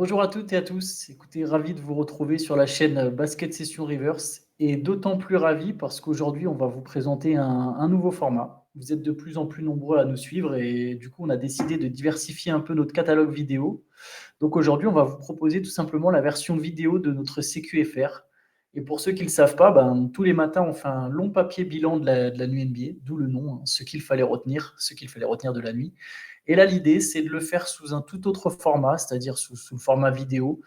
Bonjour à toutes et à tous. Écoutez, ravi de vous retrouver sur la chaîne Basket Session Reverse et d'autant plus ravi parce qu'aujourd'hui, on va vous présenter un nouveau format. Vous êtes de plus en plus nombreux à nous suivre et du coup, on a décidé de diversifier un peu notre catalogue vidéo. Donc aujourd'hui, on va vous proposer tout simplement la version vidéo de notre CQFR. Et pour ceux qui ne le savent pas, tous les matins, on fait un long papier bilan de la nuit NBA, d'où le nom, hein, ce qu'il fallait retenir de la nuit. Et là, l'idée, c'est de le faire sous un tout autre format, c'est-à-dire sous le format vidéo,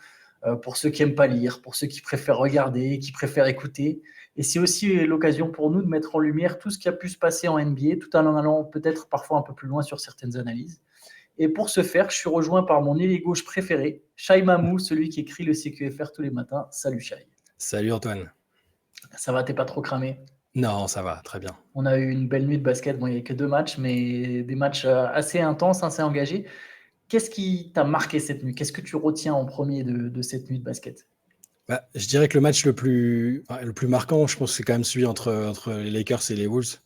pour ceux qui n'aiment pas lire, pour ceux qui préfèrent regarder, qui préfèrent écouter. Et c'est aussi l'occasion pour nous de mettre en lumière tout ce qui a pu se passer en NBA, tout en allant peut-être parfois un peu plus loin sur certaines analyses. Et pour ce faire, je suis rejoint par mon ailier gauche préféré, Shai Mamou, celui qui écrit le CQFR tous les matins. Salut Shai. Salut Antoine. Ça va, t'es pas trop cramé? Non, ça va, très bien. On a eu une belle nuit de basket. Bon, il n'y a que 2 matchs, mais des matchs assez intenses, assez engagés. Qu'est-ce qui t'a marqué cette nuit? Qu'est-ce que tu retiens en premier de cette nuit de basket? Je dirais que le match le plus marquant, je pense, c'est quand même celui entre les Lakers et les Wolves.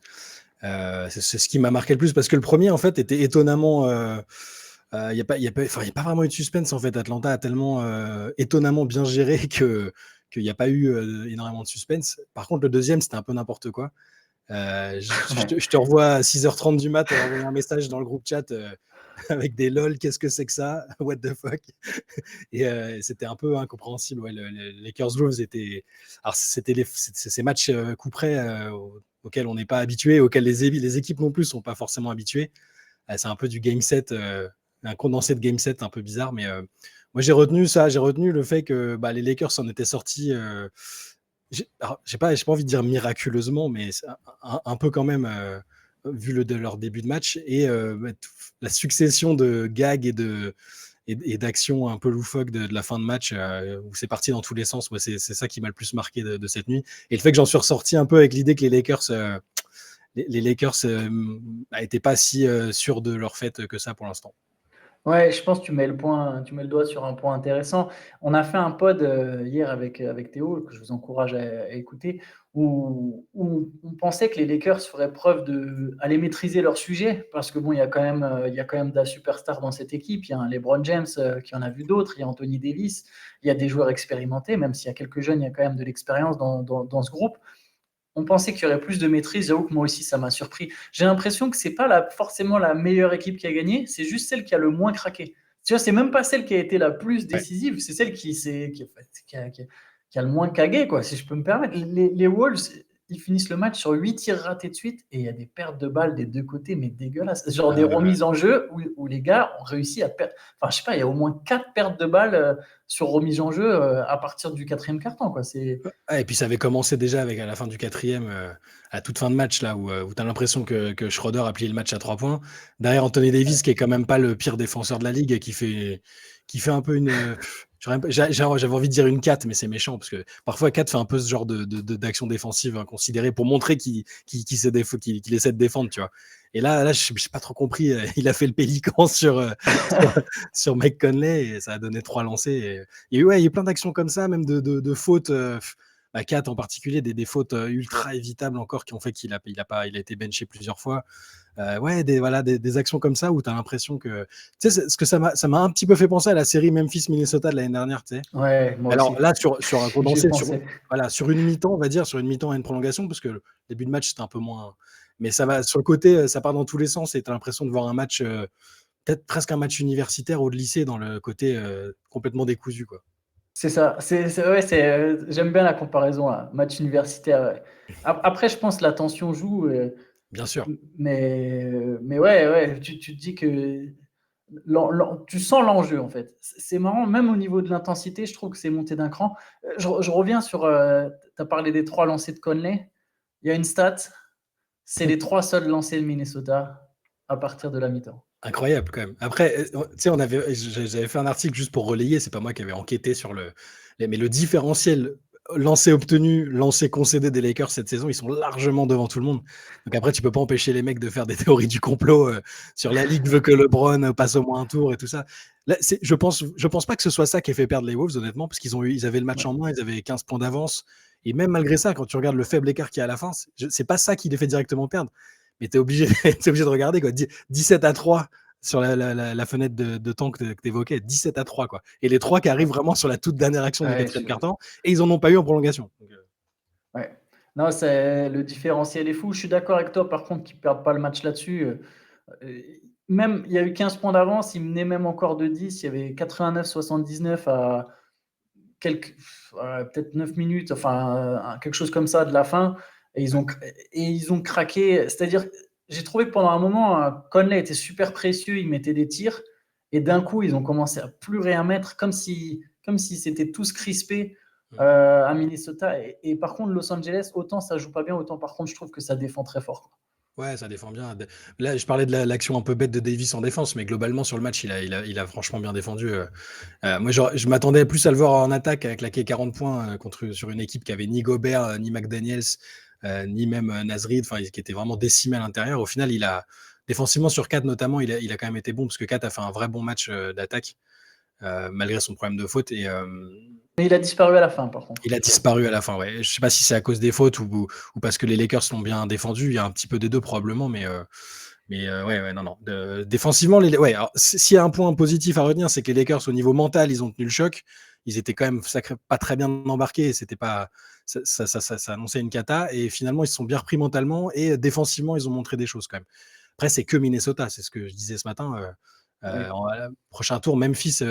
C'est ce qui m'a marqué le plus parce que le premier, en fait, était étonnamment. Il n'y a pas vraiment eu de suspense, en fait. Atlanta a tellement étonnamment bien géré qu'il n'y a pas eu énormément de suspense. Par contre, le deuxième, c'était un peu n'importe quoi. Je te revois à 6h30 du mat, envoyer un message dans le groupe chat avec des lol, qu'est-ce que c'est que ça? What the fuck? Et c'était un peu incompréhensible. Ouais, les Lakers Wolves étaient. Alors, c'était ces matchs coup près auxquels on n'est pas habitué, auxquels les équipes non plus ne sont pas forcément habituées. C'est un peu du game set, un condensé de game set un peu bizarre, mais moi j'ai retenu le fait que les Lakers en étaient sortis. J'ai pas envie de dire miraculeusement, mais un peu quand même, vu leur début de match et la succession de gags et d'actions un peu loufoques de la fin de match où c'est parti dans tous les sens. Moi, c'est ça qui m'a le plus marqué de cette nuit. Et le fait que j'en suis ressorti un peu avec l'idée que les Lakers n'étaient pas si sûrs de leur fait que ça pour l'instant. Ouais, je pense que tu mets le doigt sur un point intéressant. On a fait un pod hier avec Théo, que je vous encourage à écouter, où on pensait que les Lakers feraient preuve aller maîtriser leur sujet, parce que bon, il y a quand même de la superstar dans cette équipe. Il y a un LeBron James qui en a vu d'autres, il y a Anthony Davis, il y a des joueurs expérimentés, même s'il y a quelques jeunes, il y a quand même de l'expérience dans ce groupe. On pensait qu'il y aurait plus de maîtrise. J'avoue que moi aussi, ça m'a surpris. J'ai l'impression que c'est pas forcément la meilleure équipe qui a gagné, c'est juste celle qui a le moins craqué. Tu vois, c'est même pas celle qui a été la plus Ouais. décisive, c'est celle qui a le moins cagué, quoi, si je peux me permettre. Les Wolves, ils finissent le match sur 8 tirs ratés de suite et il y a des pertes de balles des deux côtés, mais dégueulasses. Genre des remises en jeu où les gars ont réussi à perdre. Enfin, je sais pas, il y a au moins 4 pertes de balles sur remise en jeu à partir du quatrième quart-temps, quoi. Et puis ça avait commencé déjà avec à la fin du quatrième, à toute fin de match, là, où tu as l'impression que Schroeder a plié le match à 3 points. Derrière Anthony Davis, qui est quand même pas le pire défenseur de la ligue, qui fait un peu une. J'avais envie de dire une 4, mais c'est méchant, parce que parfois 4 fait un peu ce genre d'action défensive inconsidérée pour montrer qu'il essaie de défendre, tu vois. Et là je n'ai pas trop compris. Il a fait le pélican sur Mike Conley et ça a donné 3 lancers. Il y a eu plein d'actions comme ça, même de fautes. 4 en particulier, des fautes ultra évitables encore qui ont fait qu'il a été benché plusieurs fois. Des actions comme ça où tu as l'impression que. Tu sais, ce que ça m'a un petit peu fait penser à la série Memphis-Minnesota de l'année dernière, tu sais. Ouais, moi Alors aussi. là, sur un J'y ai condensé, pensé. sur une mi-temps, on va dire, sur une mi-temps et une prolongation, parce que le début de match, c'était un peu moins. Mais ça va sur le côté, ça part dans tous les sens et tu as l'impression de voir un match, peut-être presque un match universitaire ou de lycée dans le côté complètement décousu, quoi. C'est ça. Ouais, j'aime bien la comparaison à match universitaire. Ouais. Après, je pense que la tension joue, Bien sûr. mais ouais, ouais, tu te dis que tu sens l'enjeu en fait. C'est marrant, même au niveau de l'intensité, je trouve que c'est monté d'un cran. Je reviens sur. Tu as parlé des 3 lancers de Conley. Il y a une stat, c'est les 3 seuls lancers de Minnesota à partir de la mi-temps. Incroyable quand même. Après, tu sais, j'avais fait un article juste pour relayer, c'est pas moi qui avais enquêté mais le différentiel lancé obtenu, lancé concédé des Lakers cette saison, ils sont largement devant tout le monde. Donc après, tu peux pas empêcher les mecs de faire des théories du complot sur la ligue veut que LeBron passe au moins un tour et tout ça. Là, je pense pas que ce soit ça qui ait fait perdre les Wolves, honnêtement, parce ils avaient le match Ouais. en main, ils avaient 15 points d'avance. Et même malgré ça, quand tu regardes le faible écart qu'il y a à la fin, c'est pas ça qui les fait directement perdre. Mais t'es obligé de regarder, quoi. 17-3, sur la fenêtre de temps que tu évoquais, 17-3, quoi. Et les 3 qui arrivent vraiment sur la toute dernière action du Ouais, quatrième quart-temps, et ils en ont pas eu en prolongation. Donc, ouais. Non, le différentiel est fou. Je suis d'accord avec toi, par contre, qu'ils ne perdent pas le match là-dessus. Même, il y a eu 15 points d'avance, ils menaient même encore de 10. Il y avait 89-79 à quelques, peut-être 9 minutes, enfin, quelque chose comme ça de la fin. Et ils ont craqué. C'est-à-dire, j'ai trouvé que pendant un moment, Conley était super précieux, il mettait des tirs. Et d'un coup, ils ont commencé à plus rien mettre, comme si c'était tous crispés à Minnesota. Et par contre, Los Angeles, autant ça joue pas bien, autant par contre, je trouve que ça défend très fort, quoi. ouais, ça défend bien. Là, je parlais de l'action un peu bête de Davis en défense, mais globalement, sur le match, il a franchement bien défendu. Moi, je m'attendais plus à le voir en attaque avec claquer 40 points sur une équipe qui avait ni Gobert, ni McDaniels, ni même Nasrid, qui était vraiment décimé à l'intérieur. Au final, défensivement sur 4 notamment, il a quand même été bon parce que 4 a fait un vrai bon match d'attaque malgré son problème de faute. Et Mais il a disparu à la fin, par contre. il a disparu à la fin. Ouais. Je sais pas si c'est à cause des fautes ou parce que les Lakers l'ont bien défendu. Il y a un petit peu des deux probablement, mais ouais, non, non. Défensivement, ouais, alors, s'il y a un point positif à retenir, c'est que les Lakers, au niveau mental, ils ont tenu le choc. Ils étaient quand même pas très bien embarqués. C'était pas, ça annonçait une cata. Et finalement, ils se sont bien repris mentalement. Et défensivement, ils ont montré des choses quand même. Après, c'est que Minnesota. C'est ce que je disais ce matin. Oui. Prochain tour, Memphis,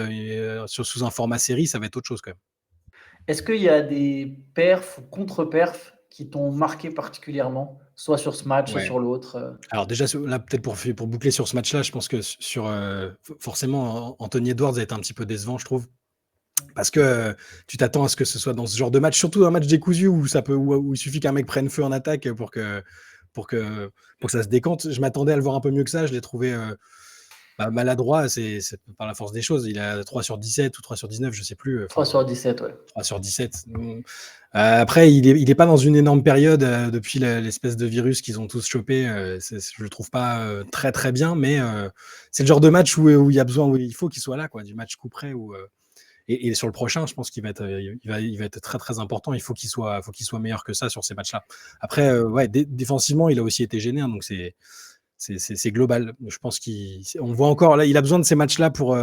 sous un format série, ça va être autre chose quand même. Est-ce qu'il y a des perfs ou contre-perfs qui t'ont marqué particulièrement, soit sur ce match, soit Ouais. sur l'autre Alors déjà, là, peut-être pour boucler sur ce match-là, je pense que forcément, Anthony Edwards a été un petit peu décevant, je trouve. Parce que tu t'attends à ce que ce soit dans ce genre de match, surtout un match décousu où il suffit qu'un mec prenne feu en attaque pour que ça se décante. Je m'attendais à le voir un peu mieux que ça. Je l'ai trouvé maladroit, c'est par la force des choses. Il a 3 sur 17 ou 3 sur 19, je sais plus. 3 sur 17, ouais. 3 sur 17. Après, il est pas dans une énorme période depuis l'espèce de virus qu'ils ont tous chopé. Je le trouve pas très très bien, mais c'est le genre de match où il y a besoin, où il faut qu'il soit là, quoi, du match coup près. Et sur le prochain, je pense qu'il va être très très important. Il faut qu'il soit meilleur que ça sur ces matchs-là. Après, ouais, défensivement, il a aussi été gêné, hein, donc c'est global. Je pense qu'on voit encore là, il a besoin de ces matchs-là pour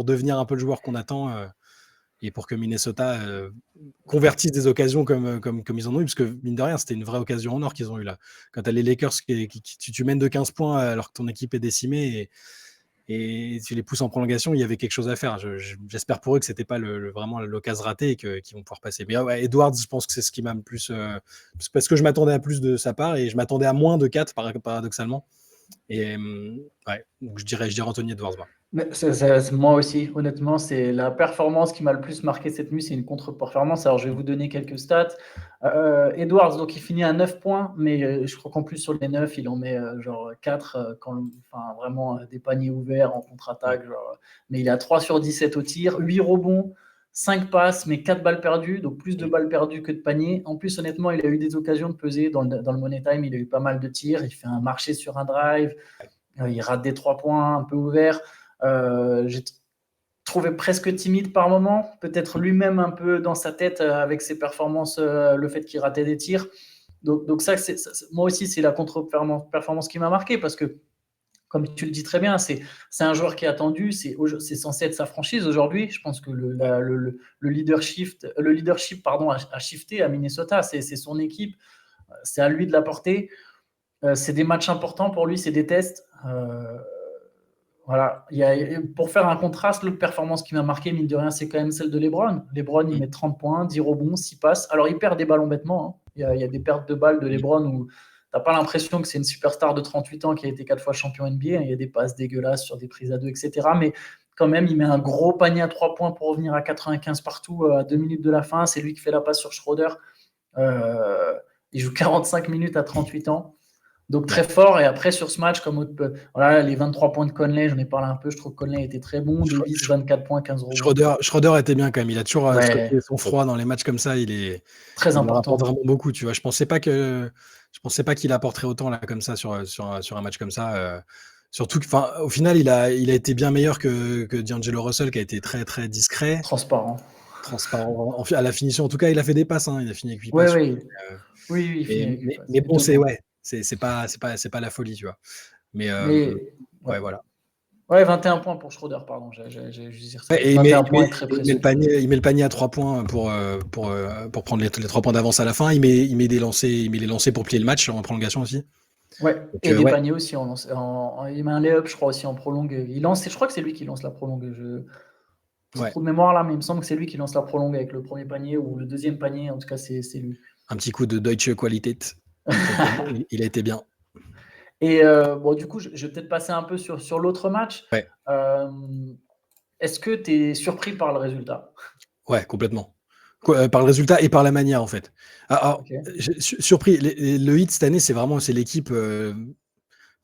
devenir un peu le joueur qu'on attend. Et pour que Minnesota convertisse des occasions comme ils en ont eu, parce que mine de rien, c'était une vraie occasion en or qu'ils ont eu là. Quand tu as les Lakers, tu mènes de 15 points alors que ton équipe est décimée et tu les pousses en prolongation, il y avait quelque chose à faire. J'espère pour eux que c'était pas vraiment l'occasion ratée et qu'ils vont pouvoir passer. Mais ouais, Edwards, je pense que c'est ce qui m'a le plus. Parce que je m'attendais à plus de sa part et je m'attendais à moins de 4, paradoxalement. Et ouais, donc je dirais Anthony Edwards. Mais moi aussi, honnêtement, c'est la performance qui m'a le plus marqué cette nuit, c'est une contre-performance. Alors, je vais vous donner quelques stats. Edwards, donc il finit à 9 points, mais je crois qu'en plus sur les 9, il en met genre 4, enfin, vraiment des paniers ouverts en contre-attaque. Mais il est à 3 sur 17 au tir, 8 rebonds, 5 passes, mais 4 balles perdues, donc plus de balles perdues que de paniers. En plus, honnêtement, il a eu des occasions de peser dans le Money Time, il a eu pas mal de tirs, il fait un marché sur un drive, il rate des 3 points un peu ouverts. J'ai trouvé presque timide par moment, peut-être lui-même un peu dans sa tête avec ses performances, le fait qu'il ratait des tirs. Donc ça, moi aussi, c'est la contre-performance qui m'a marqué parce que, comme tu le dis très bien, c'est un joueur qui est attendu, c'est censé être sa franchise aujourd'hui. Je pense que le leadership a shifté à Minnesota, c'est son équipe, c'est à lui de la porter. C'est des matchs importants pour lui, c'est des tests. Voilà. Pour faire un contraste, l'autre performance qui m'a marqué, mine de rien, c'est quand même celle de LeBron. LeBron, il met 30 points, 10 rebonds, 6 passes. Alors, il perd des ballons bêtement, hein. Il y a des pertes de balles de LeBron où tu n'as pas l'impression que c'est une superstar de 38 ans qui a été 4 fois champion NBA. Il y a des passes dégueulasses sur des prises à 2, etc. Mais quand même, il met un gros panier à 3 points pour revenir à 95 partout à 2 minutes de la fin. C'est lui qui fait la passe sur Schroeder. Il joue 45 minutes à 38 ans. Donc très fort. Et après, sur ce match, voilà, les 23 points de Conley, j'en ai parlé un peu. Je trouve que Conley était très bon. Davis, 24 points, 15 rebonds. Schroeder était bien quand même. Il a toujours Ouais, son froid dans les matchs comme ça. Il très leur important. apporte vraiment beaucoup. Tu vois, je pensais pas qu'il apporterait autant là comme ça sur un match comme ça. Surtout que, au final, il a été bien meilleur que D'Angelo Russell, qui a été très très discret, Transparent. à la finition. En tout cas, il a fait des passes. Hein. Il a fini avec 8 Ouais, passes. oui. Oui, il finit avec 8 passes. Mais bon, Deux points. c'est pas la folie, tu vois. Mais Mais Ouais. Ouais, voilà. Ouais, 21 points pour Schroeder, pardon. J'ai juste dire ça. Ouais, et 21 points est très met précieux. il met le panier à 3 points pour prendre les 3 points d'avance à la fin. Il met les lancers pour plier le match en prolongation aussi. Ouais, Donc, et des ouais, paniers aussi il met un lay-up, je crois, aussi en prolongue. Je crois que c'est lui qui lance la prolongue. Petit ouais. trou de mémoire là, mais il me semble que c'est lui qui lance la prolongue avec le premier panier ou le deuxième panier. En tout cas, c'est lui. Un petit coup de Deutsche Qualität. Il a été bien. Et bon, du coup, je vais peut-être passer un peu sur l'autre match. Ouais, Est-ce que tu es surpris par le résultat? ouais, complètement. Par le résultat et par la manière, en fait. Alors, Ok. surpris, le Heat cette année, c'est l'équipe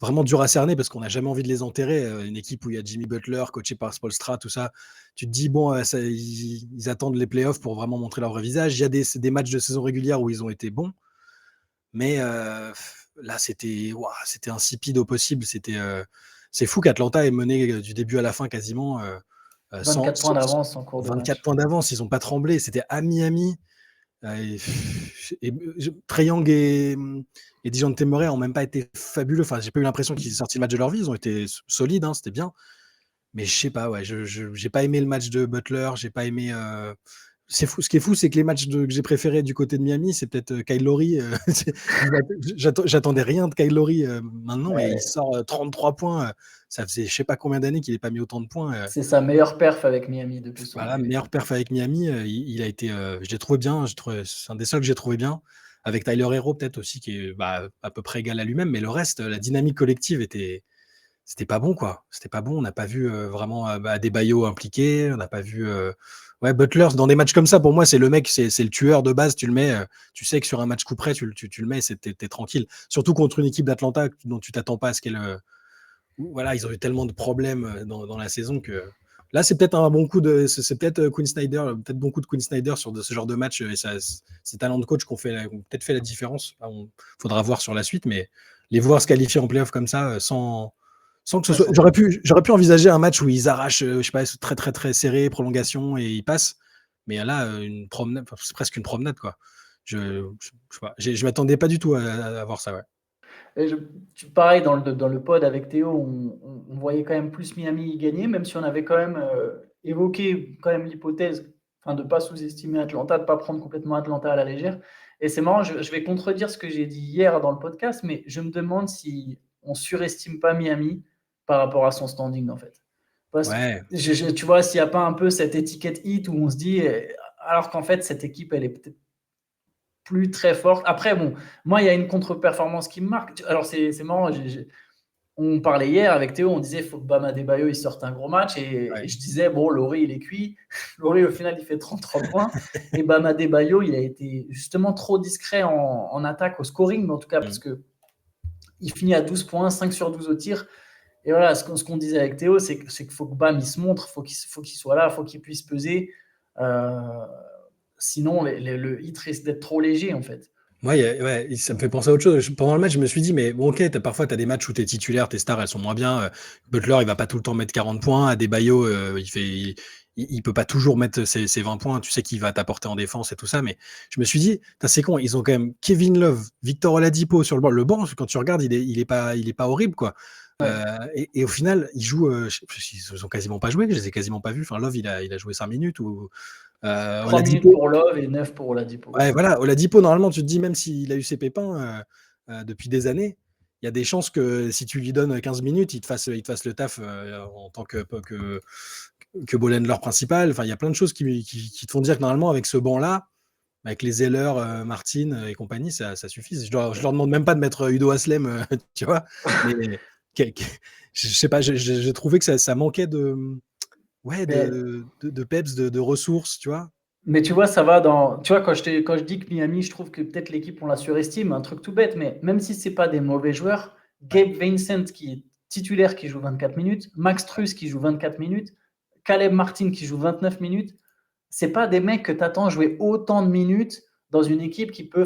vraiment dure à cerner parce qu'on n'a jamais envie de les enterrer. Une équipe où il y a Jimmy Butler, coaché par Spoelstra, tout ça. Tu te dis, bon, ils attendent les playoffs pour vraiment montrer leur vrai visage. Il y a des matchs de saison régulière où ils ont été bons, mais là, c'était insipide au possible. C'est fou qu'Atlanta ait mené du début à la fin quasiment 24 points d'avance en cours de 24 match. points d'avance. Ils n'ont pas tremblé. C'était à Miami. Trae Young et Dejounte Murray n'ont même pas été fabuleux. Enfin, j'ai pas eu l'impression qu'ils aient sorti le match de leur vie. Ils ont été solides, hein, c'était bien. Mais je sais pas, ouais, j'ai pas aimé le match de Butler. J'ai pas aimé. C'est fou. Ce qui est fou, c'est que les matchs que j'ai préférés du côté de Miami, c'est peut-être Kyle Lowry. J'attendais rien de Kyle Lowry maintenant et il Ouais, sort 33 points. Ça faisait je sais pas combien d'années qu'il n'ait pas mis autant de points. c'est sa meilleure perf avec Miami depuis son Voilà, arrivée. meilleure perf avec Miami. Il a été, je l'ai trouvé bien. C'est un des seuls que j'ai trouvé bien. Avec Tyler Hero, peut-être aussi, qui est à peu près égal à lui-même. Mais le reste, la dynamique collective c'était pas bon, quoi. C'était pas bon. On n'a pas vu vraiment Adebayo impliqué. On n'a pas vu. Ouais, Butler, dans des matchs comme ça, pour moi, c'est le mec, c'est le tueur de base. Tu le mets, tu sais que sur un match coup près, tu le mets, t'es tranquille. Surtout contre une équipe d'Atlanta dont tu t'attends pas à ce qu'elle. Voilà, ils ont eu tellement de problèmes dans la saison que là, c'est peut-être un bon coup c'est peut-être Quinn Snyder, peut-être bon coup de Quinn Snyder sur ce genre de match et ces talents de coach qui ont peut-être fait la différence. Il faudra voir sur la suite, mais les voir se qualifier en playoff comme ça, sans que ce Ouais, soit. sans J'aurais pu envisager un match où ils arrachent, je sais pas, très très très serré, prolongation et ils passent. Mais là, une promenade, c'est presque une promenade, quoi. Je sais pas, je m'attendais pas du tout à voir ça, ouais. Et pareil, dans le pod avec Théo, on voyait quand même plus Miami gagner, même si on avait quand même évoqué quand même l'hypothèse, enfin, de ne pas sous-estimer Atlanta, de ne pas prendre complètement Atlanta à la légère. Et c'est marrant, je vais contredire ce que j'ai dit hier dans le podcast, mais je me demande si on surestime pas Miami par rapport à son standing, en fait. Parce que, Ouais, tu vois, s'il n'y a pas un peu cette étiquette hit où on se dit, alors qu'en fait, cette équipe, elle est peut-être plus très forte. Après, bon, moi, il y a une contre-performance qui me marque. Alors, c'est marrant. On parlait hier avec Théo, on disait il faut que Bam Adebayo il sorte un gros match. Et ouais. je disais, bon, Laurie, il est cuit. Laurie, au final, il fait 33 points. Et Bam Adebayo, il a été justement trop discret en attaque, au scoring, mais en tout cas, parce Mm. que il finit à 12 points, 5 sur 12 au tir. Et voilà, ce qu'on disait avec Théo, c'est qu'il faut que Bam il se montre, faut qu'il soit là, il faut qu'il puisse peser. Euh, Sinon, le hit risque d'être trop léger, en fait. Ouais, ouais, ça me fait penser à autre chose. Pendant le match, je me suis dit, mais bon, ok, parfois, tu as des matchs où tu es titulaire, tes stars, elles sont moins bien. Butler, il va pas tout le temps mettre 40 points. Adebayo, il peut pas toujours mettre ses 20 points. Tu sais qu'il va t'apporter en défense et tout ça. Mais je me suis dit, c'est con, ils ont quand même Kevin Love, Victor Oladipo sur le banc. Le banc, quand tu regardes, il est pas horrible, quoi. Ouais. Et au final, ils jouent, ils ont quasiment pas joué, je les ai quasiment pas vus. Enfin, Love, il a joué 5 minutes ou 3 minutes Oladipo. pour Love et 9 pour Oladipo. Ouais, voilà, Oladipo, normalement, tu te dis, même s'il a eu ses pépins depuis des années, il y a des chances que si tu lui donnes 15 minutes, il te fasse le taf en tant que ball handler principal. Enfin, il y a plein de choses qui te font dire que normalement, avec ce banc-là, avec les Zeller, Martin et compagnie, ça suffit. Je leur demande même pas de mettre Udo Aslem, tu vois. Mais je sais pas, j'ai trouvé que ça manquait ouais, Mais, de peps, de ressources, tu vois. mais tu vois, ça va dans. Tu vois, quand je dis que Miami, je trouve que peut-être l'équipe, on la surestime, un truc tout bête, mais même si ce n'est pas des mauvais joueurs, Ouais, Gabe Vincent qui est titulaire, qui joue 24 minutes, Max Truss qui joue 24 minutes, Caleb Martin qui joue 29 minutes, c'est pas des mecs que tu attends jouer autant de minutes dans une équipe qui peut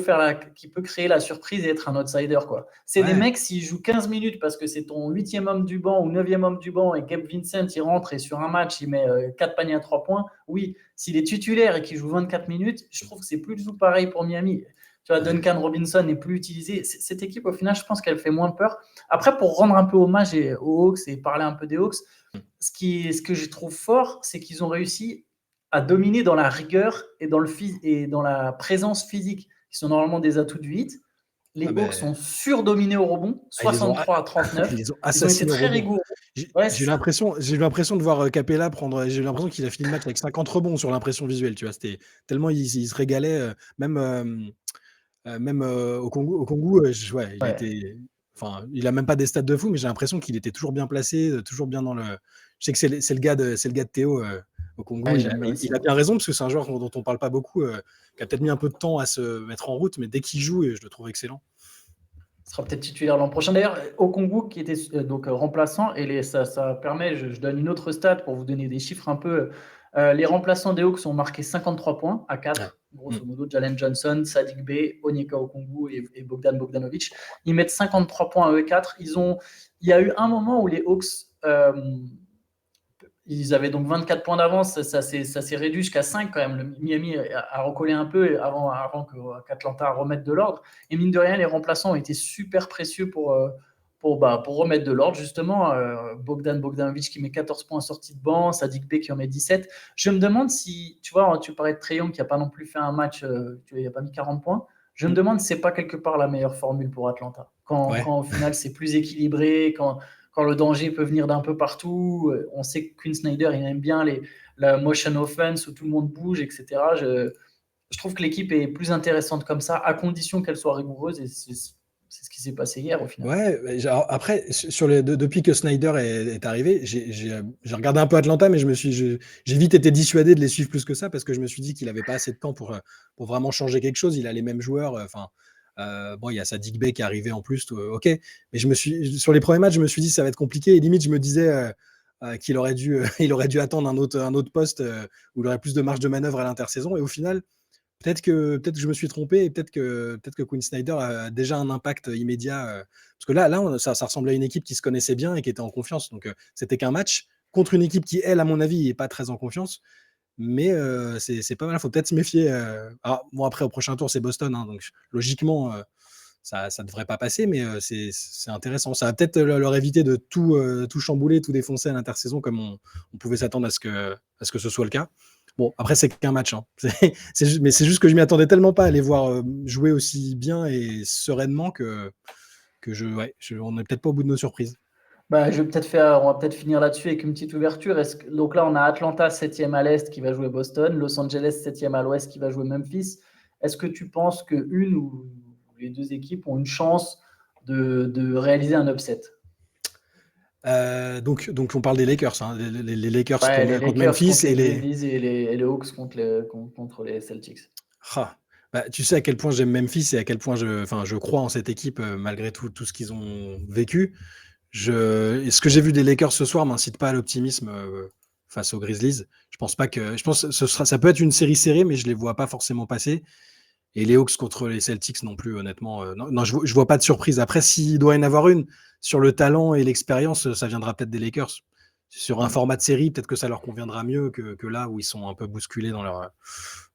créer la surprise et être un outsider, quoi. C'est des mecs, s'ils jouent 15 minutes parce que c'est ton 8e homme du banc ou 9e homme du banc et Gabe Vincent, il rentre et sur un match, il met 4 paniers à 3 points. Oui, s'il est titulaire et qu'il joue 24 minutes, je trouve que c'est plus du tout pareil pour Miami. Tu vois, Duncan Robinson n'est plus utilisé. Cette équipe, au final, je pense qu'elle fait moins peur. Après, pour rendre un peu hommage aux Hawks et parler un peu des Hawks, ce que je trouve fort, c'est qu'ils ont réussi à dominer dans la rigueur et dans la présence physique, qui sont normalement des atouts du hit. Les Hawks sont surdominés au rebond, 63 à 39. Ils ont été très rigoureux. J'ai eu l'impression de voir Capella prendre. J'ai eu l'impression qu'il a fini le match avec 50 rebonds sur l'impression visuelle. Tu vois, c'était tellement il se régalait. Même au Congo, il était. Enfin, il a même pas des stats de fou, mais j'ai l'impression qu'il était toujours bien placé, toujours bien dans le. Je sais que c'est le gars de Théo au Congo. Il a bien raison parce que c'est un joueur dont on parle pas beaucoup, qui a peut-être mis un peu de temps à se mettre en route, mais dès qu'il joue, je le trouve excellent. Il sera peut-être titulaire l'an prochain. D'ailleurs, Okongu qui était donc remplaçant, et ça permet, je donne une autre stat pour vous donner des chiffres un peu. Les remplaçants des Hawks ont marqué 53 points à 4, grosso modo, Jalen Johnson, Saddiq Bey, Onyeka Okongu et Bogdan Bogdanovic. Ils mettent 53 points à eux 4. Il y a eu un moment où les Hawks, ils avaient donc 24 points d'avance, ça s'est réduit jusqu'à 5 quand même. Le Miami a recollé un peu avant qu'Atlanta remette de l'ordre. Et mine de rien, les remplaçants ont été super précieux pour remettre de l'ordre, justement. Bogdan Bogdanovic qui met 14 points en sortie de banc, Saddiq Bey qui en met 17. Je me demande si, tu vois, tu parlais de Trae Young qui n'a pas non plus fait un match, il n'a pas mis 40 points. Je me demande si ce n'est pas quelque part la meilleure formule pour Atlanta. Quand au final, c'est plus équilibré, quand le danger peut venir d'un peu partout. On sait que Quinn Snyder, il aime bien la motion offense où tout le monde bouge, etc. Je trouve que l'équipe est plus intéressante comme ça, à condition qu'elle soit rigoureuse, et c'est ce qui s'est passé hier au final. Ouais, après, depuis que Snyder est arrivé, j'ai regardé un peu Atlanta, mais j'ai vite été dissuadé de les suivre plus que ça, parce que je me suis dit qu'il n'avait pas assez de temps pour vraiment changer quelque chose. Il a les mêmes joueurs. Bon, il y a Saddiq Bey qui est arrivé en plus, ok. Mais sur les premiers matchs, je me suis dit ça va être compliqué. Et limite, je me disais qu'il aurait dû, il aurait dû attendre un autre poste où il aurait plus de marge de manœuvre à l'intersaison. Et au final, peut-être que je me suis trompé, et peut-être que Quinn Snyder a déjà un impact immédiat. Parce que là, ça ressemblait à une équipe qui se connaissait bien et qui était en confiance. Donc, c'était qu'un match contre une équipe qui, elle, à mon avis, n'est pas très en confiance. Mais c'est pas mal, il faut peut-être se méfier. Alors, bon, après, au prochain tour, c'est Boston, hein, donc logiquement, ça ne devrait pas passer, mais c'est intéressant. Ça va peut-être leur éviter de tout chambouler, tout défoncer à l'intersaison, comme on pouvait s'attendre à ce que ce soit le cas. Bon, après, c'est qu'un match, hein. Mais c'est juste que je m'y attendais tellement pas à les voir jouer aussi bien et sereinement que on n'est peut-être pas au bout de nos surprises. On va peut-être finir là-dessus avec une petite ouverture. Donc là, on a Atlanta 7e à l'Est qui va jouer Boston, Los Angeles 7e à l'Ouest qui va jouer Memphis. Est-ce que tu penses qu'une ou les deux équipes ont une chance de réaliser un upset? Donc on parle des Lakers, hein, les Lakers contre Memphis et les Hawks contre les Celtics. Tu sais à quel point j'aime Memphis et à quel point je crois en cette équipe malgré tout ce qu'ils ont vécu. Ce que j'ai vu des Lakers ce soir m'incite pas à l'optimisme face aux Grizzlies. Je pense que ça peut être une série serrée, mais je les vois pas forcément passer. Et les Hawks contre les Celtics non plus, honnêtement. Non, je vois pas de surprise. Après, s'il doit y en avoir une, sur le talent et l'expérience, ça viendra peut-être des Lakers. Sur un format de série, peut-être que ça leur conviendra mieux que là où ils sont un peu bousculés dans leur.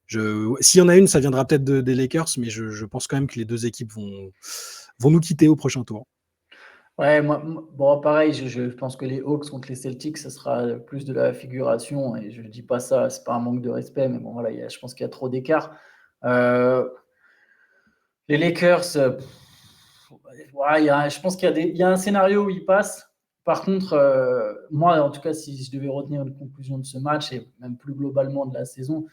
S'il y en a une, ça viendra peut-être des Lakers, mais je pense quand même que les deux équipes vont nous quitter au prochain tour. Ouais, bon, pareil, je pense que les Hawks contre les Celtics, ce sera plus de la figuration, et je ne dis pas ça, c'est pas un manque de respect, mais bon, voilà, je pense qu'il y a trop d'écart. Les Lakers, je pense qu'il y a un scénario où ils passent. Par contre, moi, en tout cas, si je devais retenir une conclusion de ce match, et même plus globalement de la saison,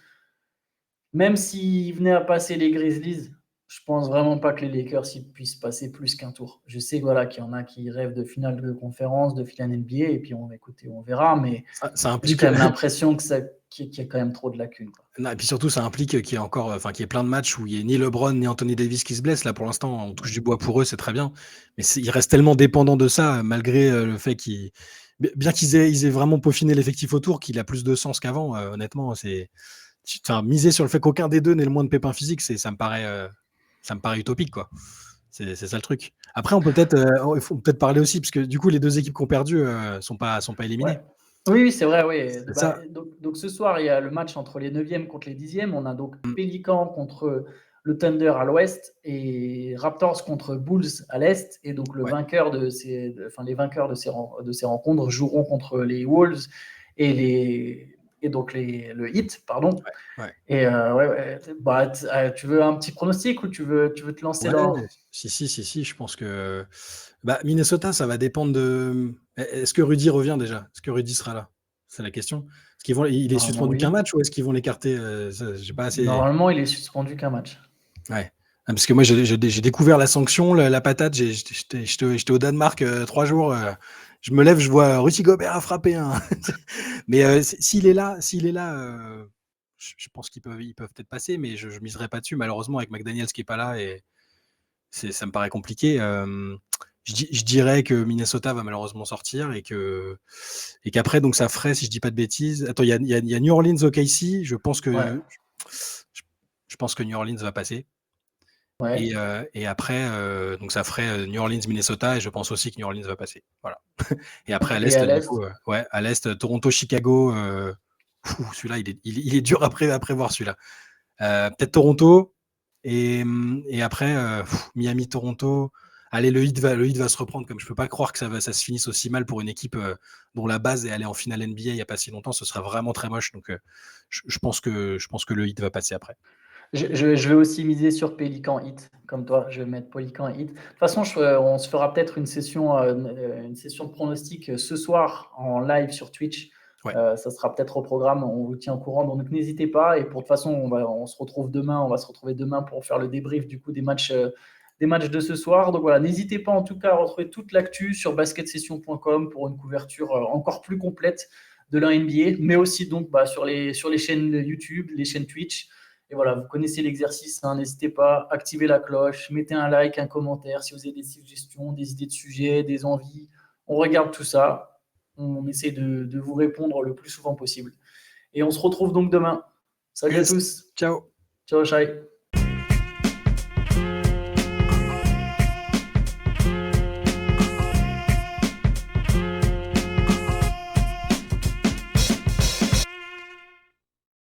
même s'ils venaient à passer les Grizzlies, je pense vraiment pas que les Lakers puissent passer plus qu'un tour. Je sais qu'il y en a qui rêvent de finale de conférence, de finale NBA, et puis on verra, mais ça implique j'ai quand même l'impression qu'il y a quand même trop de lacunes, quoi. Non, et puis surtout, ça implique qu'il y ait plein de matchs où il n'y ait ni LeBron ni Anthony Davis qui se blessent. Là, pour l'instant, on touche du bois pour eux, c'est très bien. Mais ils restent tellement dépendants de ça, malgré le fait bien qu'ils aient vraiment peaufiné l'effectif autour, qu'il a plus de sens qu'avant. Honnêtement, miser sur le fait qu'aucun des deux n'ait le moins de pépins physiques, ça me paraît utopique, quoi. C'est ça le truc. Après, il faut peut-être parler aussi, parce que du coup, les deux équipes qui ont perdu sont pas Ouais. éliminées. Oui, c'est vrai, oui. C'est Bah, ça. donc ce soir, il y a le match entre les 9e contre les 10e. On a donc Pélican contre le Thunder à l'ouest et Raptors contre Bulls à l'est. Et donc Ouais. les vainqueurs de ces rencontres joueront contre les Wolves et donc le Heat, pardon. Ouais. Et bah, tu veux un petit pronostic ou tu veux te lancer Ouais, dans. si, je pense que Minnesota, ça va dépendre de. Est-ce que Rudy revient déjà? Est-ce que Rudy sera là? C'est la question. Il est Normalement, suspendu qu'un oui. match ou est-ce qu'ils vont l'écarter? J'ai pas assez. Normalement, il est suspendu qu'un match. Ouais. Parce que moi, j'ai découvert la sanction, la patate. J'étais au Danemark 3 jours. Je me lève, je vois Rudy Gobert a frappé un. Mais s'il est là, je pense qu'ils peuvent peut-être passer, mais je miserai pas dessus. Malheureusement, avec McDaniels qui est pas là, et ça me paraît compliqué. Je dirais que Minnesota va malheureusement sortir et qu'après, donc ça ferait, si je dis pas de bêtises. Attends, il y a New Orleans OKC. Ouais. Je pense que New Orleans va passer. Ouais. Et après, donc ça ferait New Orleans Minnesota, et je pense aussi que New Orleans va passer. Voilà. Et après à Et l'est, à du l'Est. coup, à l'est, Toronto Chicago. Celui-là, il est dur à prévoir, celui-là. Peut-être Toronto, et après Miami, Toronto. Allez, le Heat va se reprendre. Comme je peux pas croire que ça se finisse aussi mal pour une équipe dont la base est allée en finale NBA il y a pas si longtemps. Ce serait vraiment très moche. Donc je pense que le Heat va passer après. Je vais aussi miser sur Pélican Hit, comme toi. Je vais mettre Pélican Hit. De toute façon, on se fera peut-être une session de pronostic ce soir en live sur Twitch. Ouais. Ça sera peut-être au programme. On vous tient au courant. Donc n'hésitez pas. Et pour de toute façon, on se retrouve demain. On va se retrouver demain pour faire le débrief du coup des matchs de ce soir. Donc voilà, n'hésitez pas en tout cas à retrouver toute l'actu sur basketsession.com pour une couverture encore plus complète de la NBA, mais aussi donc sur les chaînes YouTube, les chaînes Twitch. Et voilà, vous connaissez l'exercice, hein, n'hésitez pas, activez la cloche, mettez un like, un commentaire si vous avez des suggestions, des idées de sujets, des envies. On regarde tout ça, on essaie de vous répondre le plus souvent possible. Et on se retrouve donc demain. Salut à Yes. tous. Ciao. Ciao, Shai.